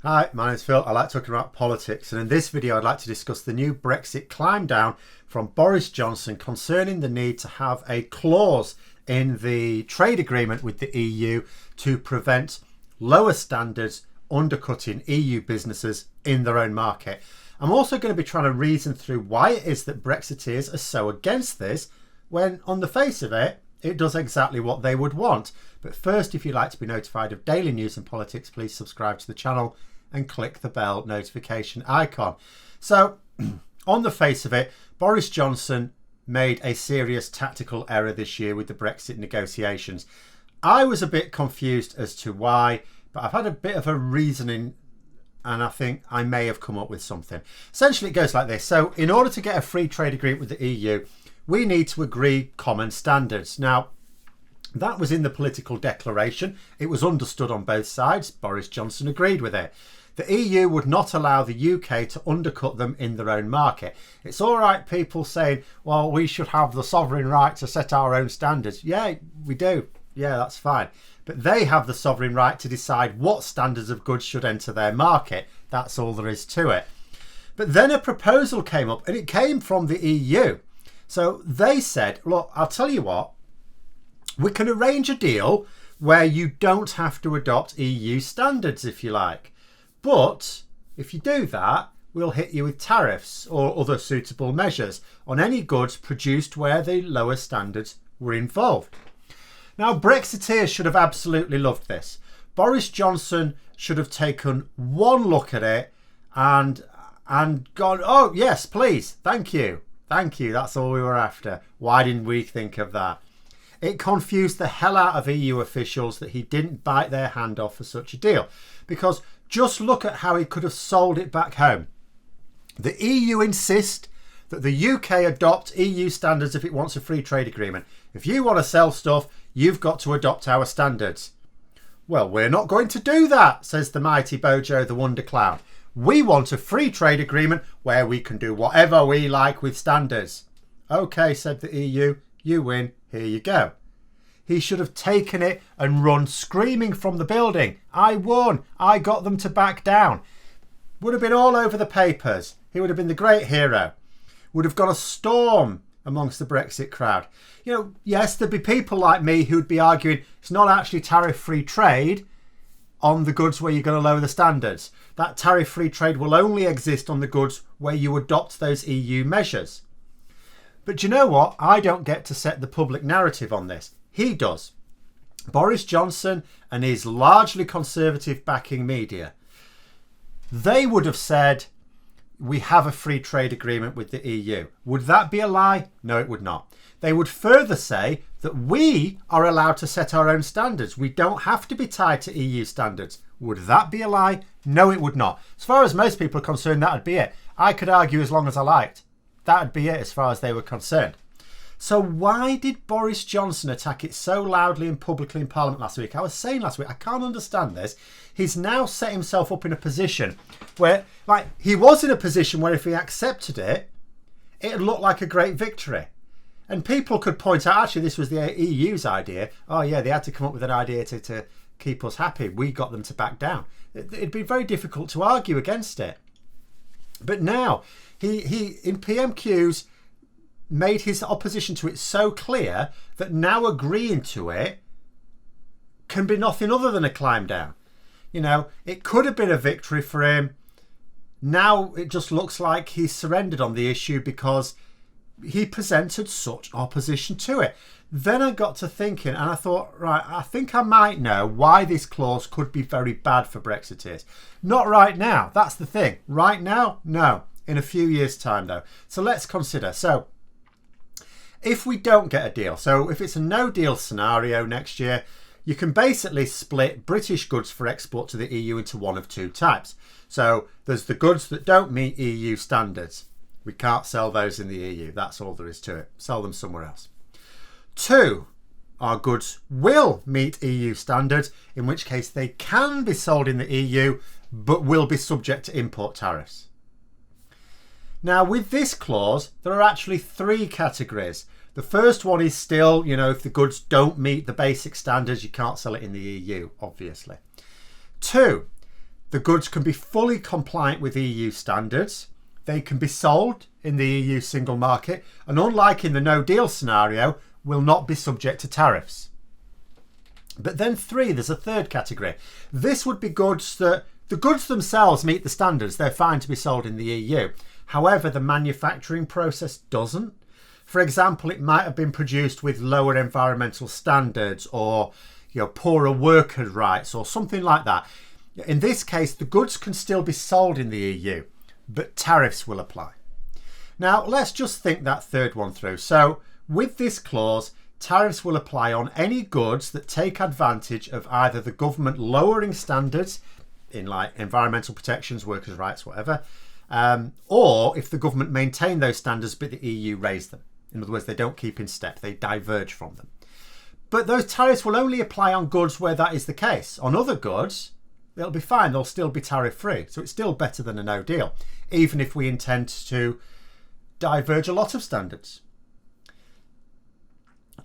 Hi, my name's Phil. I like talking about politics, and in this video I'd like to discuss the new Brexit Climbdown from Boris Johnson concerning the need to have a clause in the trade agreement with the EU to prevent lower standards undercutting EU businesses in their own market. I'm also going to be trying to reason through why it is that Brexiteers are so against this when on the face of it, it does exactly what they would want. But first, if you'd like to be notified of daily news and politics, please subscribe to the channel and click the bell notification icon. So on the face of it, Boris Johnson made a serious tactical error this year with the Brexit negotiations. I was a bit confused as to why, but I've had a bit of a reasoning and I think I may have come up with something. Essentially, it goes like this. So in order to get a free trade agreement with the EU, we need to agree common standards. Now, that was in the political declaration. It was understood on both sides. Boris Johnson agreed with it. The EU would not allow the UK to undercut them in their own market. It's all right, people saying, well, we should have the sovereign right to set our own standards. Yeah, we do. Yeah, that's fine. But they have the sovereign right to decide what standards of goods should enter their market. That's all there is to it. But then a proposal came up, and it came from the EU. So they said, look, I'll tell you what, we can arrange a deal where you don't have to adopt EU standards if you like. But if you do that, we'll hit you with tariffs or other suitable measures on any goods produced where the lower standards were involved. Now, Brexiteers should have absolutely loved this. Boris Johnson should have taken one look at it and gone, oh, yes, please, thank you. Thank you, that's all we were after. Why didn't we think of that? It confused the hell out of EU officials that he didn't bite their hand off for such a deal. Because just look at how he could have sold it back home. The EU insist that the UK adopt EU standards if it wants a free trade agreement. If you want to sell stuff, you've got to adopt our standards. Well, we're not going to do that, says the mighty Bojo the Wonder Clown. We want a free trade agreement where we can do whatever we like with standards. OK, said the EU, you win, here you go. He should have taken it and run screaming from the building. I won, I got them to back down. Would have been all over the papers. He would have been the great hero. Would have got a storm amongst the Brexit crowd. You know, yes, there'd be people like me who'd be arguing it's not actually tariff-free trade on the goods where you're going to lower the standards. That tariff-free trade will only exist on the goods where you adopt those EU measures. But you know what? I don't get to set the public narrative on this. He does. Boris Johnson and his largely conservative backing media. They would have said, we have a free trade agreement with the EU. Would that be a lie? No, it would not. They would further say that we are allowed to set our own standards. We don't have to be tied to EU standards. Would that be a lie? No, it would not. As far as most people are concerned, that would be it. I could argue as long as I liked. That would be it as far as they were concerned. So why did Boris Johnson attack it so loudly and publicly in Parliament last week? I was saying last week, I can't understand this. He's now set himself up in a position where, like, he was in a position where if he accepted it, it'd look like a great victory. And people could point out, actually, this was the EU's idea. Oh, yeah, they had to come up with an idea to keep us happy. We got them to back down. It'd be very difficult to argue against it. But now, he in PMQs, made his opposition to it so clear that now agreeing to it can be nothing other than a climb down. You know, it could have been a victory for him. Now it just looks like he's surrendered on the issue because he presented such opposition to it. Then I got to thinking and I thought, right, I think I might know why this clause could be very bad for Brexiteers. Not right now. That's the thing. Right now, no. In a few years' time, though. So let's consider. So if we don't get a deal, so if it's a no deal scenario next year, you can basically split British goods for export to the EU into one of two types. So there's the goods that don't meet EU standards. We can't sell those in the EU. That's all there is to it. Sell them somewhere else. Two, our goods will meet EU standards, in which case they can be sold in the EU, but will be subject to import tariffs. Now, with this clause, there are actually three categories. The first one is still, you know, if the goods don't meet the basic standards, you can't sell it in the EU, obviously. Two, The goods can be fully compliant with EU standards. They can be sold in the EU single market, and unlike in the no deal scenario, will not be subject to tariffs. But then there's a third category. This would be goods that the goods themselves meet the standards. They're fine to be sold in the EU. However, the manufacturing process doesn't. For example, it might have been produced with lower environmental standards, or poorer worker rights, or something like that. In this case, the goods can still be sold in the EU, but tariffs will apply. Now, let's just think that third one through. So, with this clause, tariffs will apply on any goods that take advantage of either the government lowering standards in like environmental protections, workers' rights, whatever, or if the government maintain those standards but the EU raise them. In other words, they don't keep in step, they diverge from them. But those tariffs will only apply on goods where that is the case. On other goods, they'll be fine, they'll still be tariff free. So it's still better than a no deal, even if we intend to diverge a lot of standards.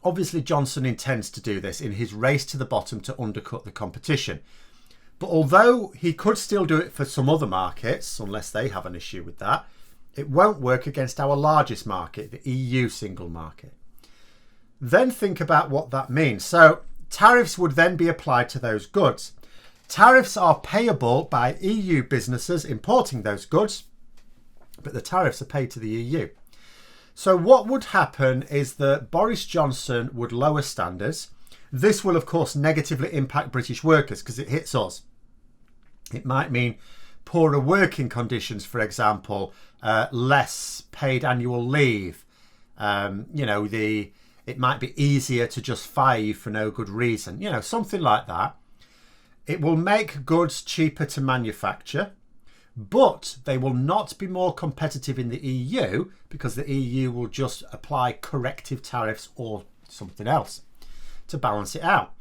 Obviously, Johnson intends to do this in his race to the bottom to undercut the competition. But although he could still do it for some other markets, unless they have an issue with that, it won't work against our largest market, the EU single market. Then think about what that means. So tariffs would then be applied to those goods. Tariffs are payable by EU businesses importing those goods, but the tariffs are paid to the EU. So what would happen is that Boris Johnson would lower standards. This will, of course, negatively impact British workers because it hits us. It might mean poorer working conditions, for example, less paid annual leave. It might be easier to just fire you for no good reason, something like that. It will make goods cheaper to manufacture, but they will not be more competitive in the EU because the EU will just apply corrective tariffs or something else to balance it out.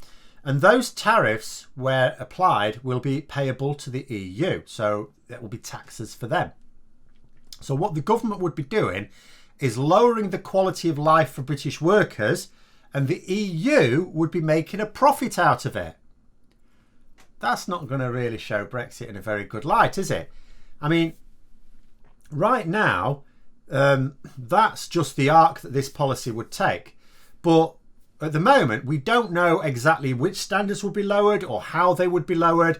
And those tariffs, where applied, will be payable to the EU. So there will be taxes for them. So what the government would be doing is lowering the quality of life for British workers, and the EU would be making a profit out of it. That's not going to really show Brexit in a very good light, is it? I mean, right now, that's just the arc that this policy would take. But at the moment, we don't know exactly which standards would be lowered or how they would be lowered.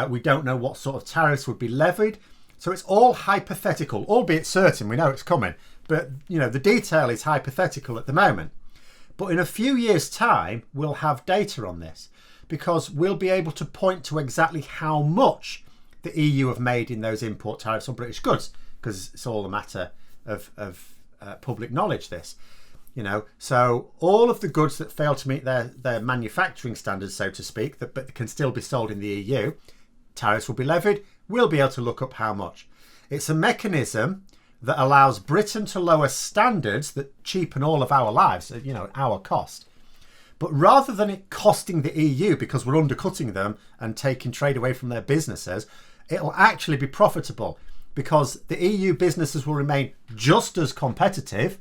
We don't know what sort of tariffs would be levied. So it's all hypothetical, albeit certain. We know it's coming. But, the detail is hypothetical at the moment. But in a few years' time, we'll have data on this because we'll be able to point to exactly how much the EU have made in those import tariffs on British goods, because it's all a matter of public knowledge, this. So all of the goods that fail to meet their manufacturing standards, so to speak, but can still be sold in the EU, tariffs will be levied. We'll be able to look up how much. It's a mechanism that allows Britain to lower standards that cheapen all of our lives, at our cost. But rather than it costing the EU because we're undercutting them and taking trade away from their businesses, it'll actually be profitable because the EU businesses will remain just as competitive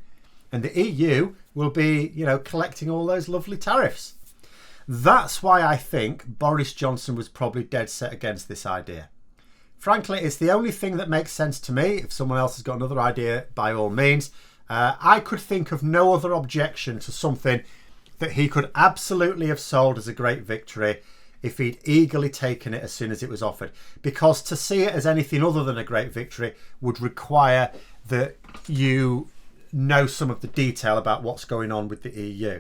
and the EU will be, collecting all those lovely tariffs. That's why I think Boris Johnson was probably dead set against this idea. Frankly, it's the only thing that makes sense to me. If someone else has got another idea, by all means. I could think of no other objection to something that he could absolutely have sold as a great victory if he'd eagerly taken it as soon as it was offered. Because to see it as anything other than a great victory would require that you know some of the detail about what's going on with the EU.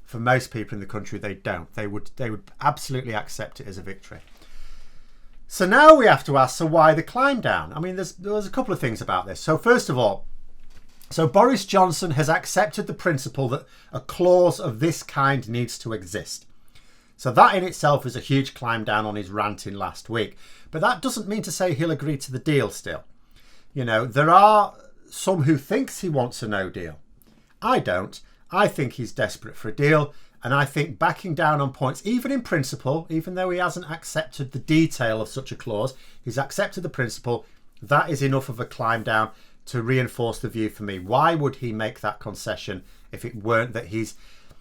For most people in the country, they don't. They would absolutely accept it as a victory. So now we have to ask, so why the climb down? I mean, there's a couple of things about this. So first of all, Boris Johnson has accepted the principle that a clause of this kind needs to exist. So that in itself is a huge climb down on his ranting last week. But that doesn't mean to say he'll agree to the deal still. There are some who thinks he wants a no deal. I don't. I think he's desperate for a deal. And I think backing down on points, even in principle, even though he hasn't accepted the detail of such a clause, he's accepted the principle. That is enough of a climb down to reinforce the view for me. Why would he make that concession if it weren't that he's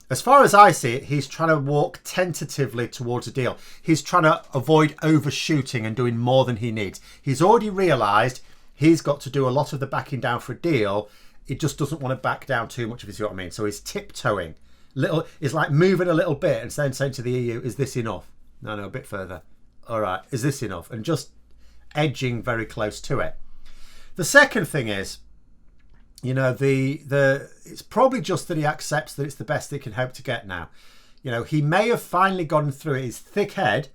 As far as I see it, he's trying to walk tentatively towards a deal. He's trying to avoid overshooting and doing more than he needs. He's already realised he's got to do a lot of the backing down for a deal. He just doesn't want to back down too much, if you see what I mean. So he's tiptoeing. He's like moving a little bit and then saying to the EU, is this enough? No, a bit further. All right, is this enough? And just edging very close to it. The second thing is, you know, it's probably just that he accepts that it's the best he can hope to get now. You know, he may have finally gotten through his thick head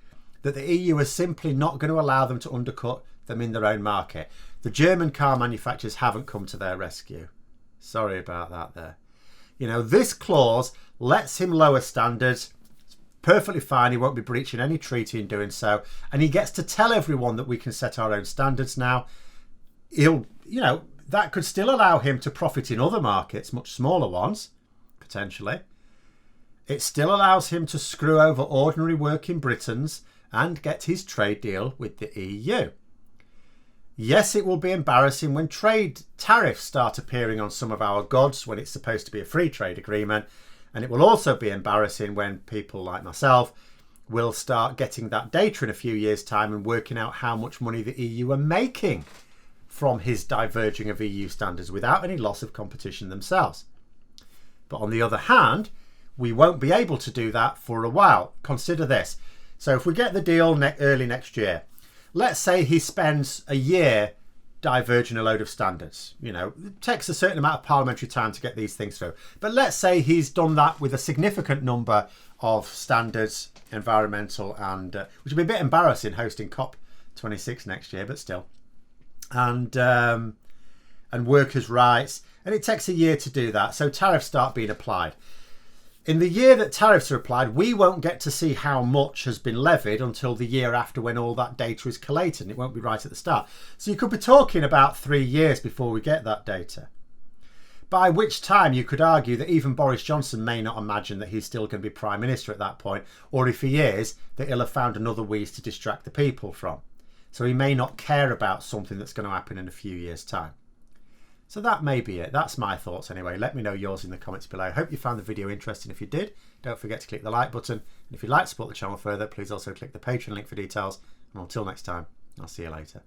that the EU is simply not going to allow them to undercut them in their own market. The German car manufacturers haven't come to their rescue. Sorry about that there. You know, this clause lets him lower standards. It's perfectly fine. He won't be breaching any treaty in doing so. And he gets to tell everyone that we can set our own standards now. He'll, you know, that could still allow him to profit in other markets, much smaller ones, potentially. It still allows him to screw over ordinary working Britons and get his trade deal with the EU. Yes, it will be embarrassing when trade tariffs start appearing on some of our goods when it's supposed to be a free trade agreement. And it will also be embarrassing when people like myself will start getting that data in a few years' time and working out how much money the EU are making from his diverging of EU standards without any loss of competition themselves. But on the other hand, we won't be able to do that for a while. Consider this. So if we get the deal early next year, let's say he spends a year diverging a load of standards. You know, it takes a certain amount of parliamentary time to get these things through. But let's say he's done that with a significant number of standards, environmental, and which would be a bit embarrassing hosting COP26 next year, but still. And workers' rights, and it takes a year to do that. So tariffs start being applied. In the year that tariffs are applied, we won't get to see how much has been levied until the year after, when all that data is collated, and it won't be right at the start. So you could be talking about 3 years before we get that data. By which time you could argue that even Boris Johnson may not imagine that he's still going to be Prime Minister at that point, or if he is, that he'll have found another wheeze to distract the people from. So he may not care about something that's going to happen in a few years' time. So that may be it. That's my thoughts anyway. Let me know yours in the comments below. I hope you found the video interesting. If you did, don't forget to click the like button. And if you'd like to support the channel further, please also click the Patreon link for details. And until next time, I'll see you later.